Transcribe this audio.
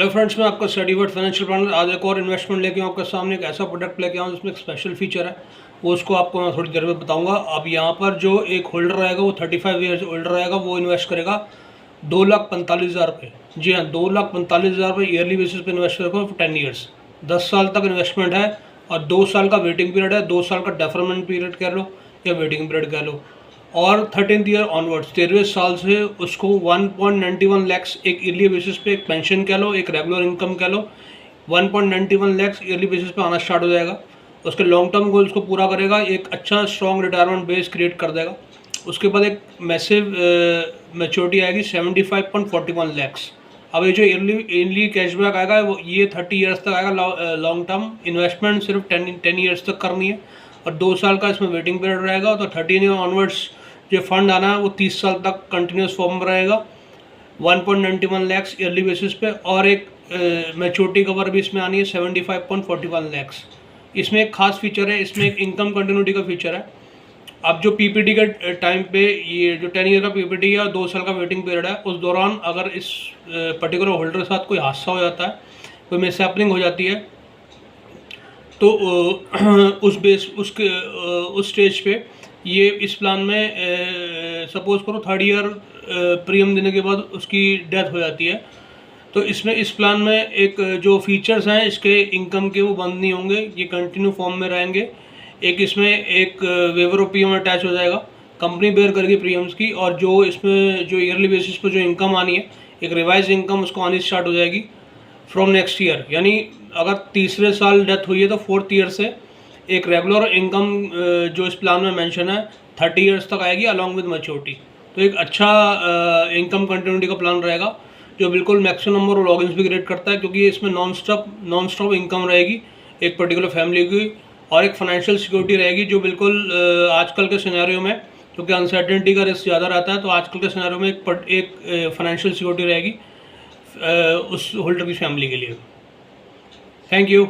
Hello friends, मैं आपका study word financial planner आज एक और इन्वेस्टमेंट लेके आऊँ आपके सामने। एक ऐसा प्रोडक्ट लेके आऊँ जिसमें एक स्पेशल फीचर है, वो उसको आपको मैं थोड़ी देर में बताऊंगा। अब यहाँ पर जो एक होल्डर रहेगा वो 35 ईयर्स होल्डर रहेगा, वो इन्वेस्ट करेगा 2,45,000 रुपये। जी हाँ, 2,45,000 रुपये ईयरली बेसिस पे इन्वेस्ट करेगा फॉर 10 ईयर्स। 10 साल तक इन्वेस्टमेंट है और 2 साल का वेटिंग पीरियड है। 2 साल का डेफरमेंट पीरियड कह लो या वेटिंग पीरियड कह लो। और 13th ईयर ऑनवर्ड्स 13वें साल से उसको 1.91 लैक्स एक ईयरली बेसिस पे, एक पेंशन कह लो, एक रेगुलर इनकम कह लो, 1.91 लैक्स ईयरली बेसिस पे आना स्टार्ट हो जाएगा। उसके लॉन्ग टर्म गोल्स को पूरा करेगा, एक अच्छा स्ट्रॉन्ग रिटायरमेंट बेस क्रिएट कर देगा। उसके बाद एक मैसिव मैच्योरिटी आएगी 75.41 लैक्स। अब ये जो ईयरली कैशबैक आएगा वो ये 30 ईयर्स तक आएगा। लॉन्ग टर्म इन्वेस्टमेंट सिर्फ 10 ईयर्स तक करनी है और 2 साल का इसमें वेटिंग पीरियड रहेगा। तो 13 ईयर ऑनवर्ड्स जो फंड आना है वो 30 साल तक कंटिन्यूस फॉर्म में रहेगा 1.91 लैक्स ईयरली बेसिस पे। और एक मैच्योरिटी कवर भी इसमें आनी है 75.41 लैक्स। इसमें एक खास फीचर है, इसमें एक इनकम कंटिन्यूटी का फीचर है। अब जो पीपीटी के टाइम पे ये जो 10 ईयर का पीपीटी है और 2 साल का वेटिंग पीरियड है, उस दौरान अगर इस पर्टिकुलर होल्डर के साथ कोई हादसा हो जाता है, कोई मिसहैपनिंग हो जाती है, तो उस स्टेज पे ये इस प्लान में सपोज करो 3rd ईयर प्रीमियम देने के बाद उसकी डेथ हो जाती है, तो इसमें इस प्लान में एक जो फीचर्स हैं इसके इनकम के वो बंद नहीं होंगे, ये कंटिन्यू फॉर्म में रहेंगे। एक इसमें एक वेवर ऑफ प्रीमियम अटैच हो जाएगा, कंपनी बेयर करेगी प्रीमियम्स की, और जो इसमें जो ईयरली बेसिस पर जो इनकम आनी है, एक रिवाइज इनकम उसको आनी स्टार्ट हो जाएगी फ्रॉम नेक्स्ट ईयर। यानी अगर तीसरे साल डेथ हुई है तो 4th ईयर से एक रेगुलर इनकम जो इस प्लान में मेंशन है 30 ईयर्स तक आएगी अलॉन्ग विद मैच्योरिटी। तो एक अच्छा इनकम कंटिन्यूटी का प्लान रहेगा जो बिल्कुल मैक्सिमम नंबर ऑफ लॉगिन्स भी क्रिएट करता है, क्योंकि इसमें नॉन स्टॉप इनकम रहेगी एक पर्टिकुलर फैमिली की, और एक फाइनेंशियल सिक्योरिटी रहेगी जो बिल्कुल आजकल के सिनेरियो में, क्योंकि अनसर्टेनिटी का रिस्क ज़्यादा रहता है, तो आजकल के सिनेरियो में एक फाइनेंशियल सिक्योरिटी रहेगी उस होल्डर की फैमिली के लिए। Thank you.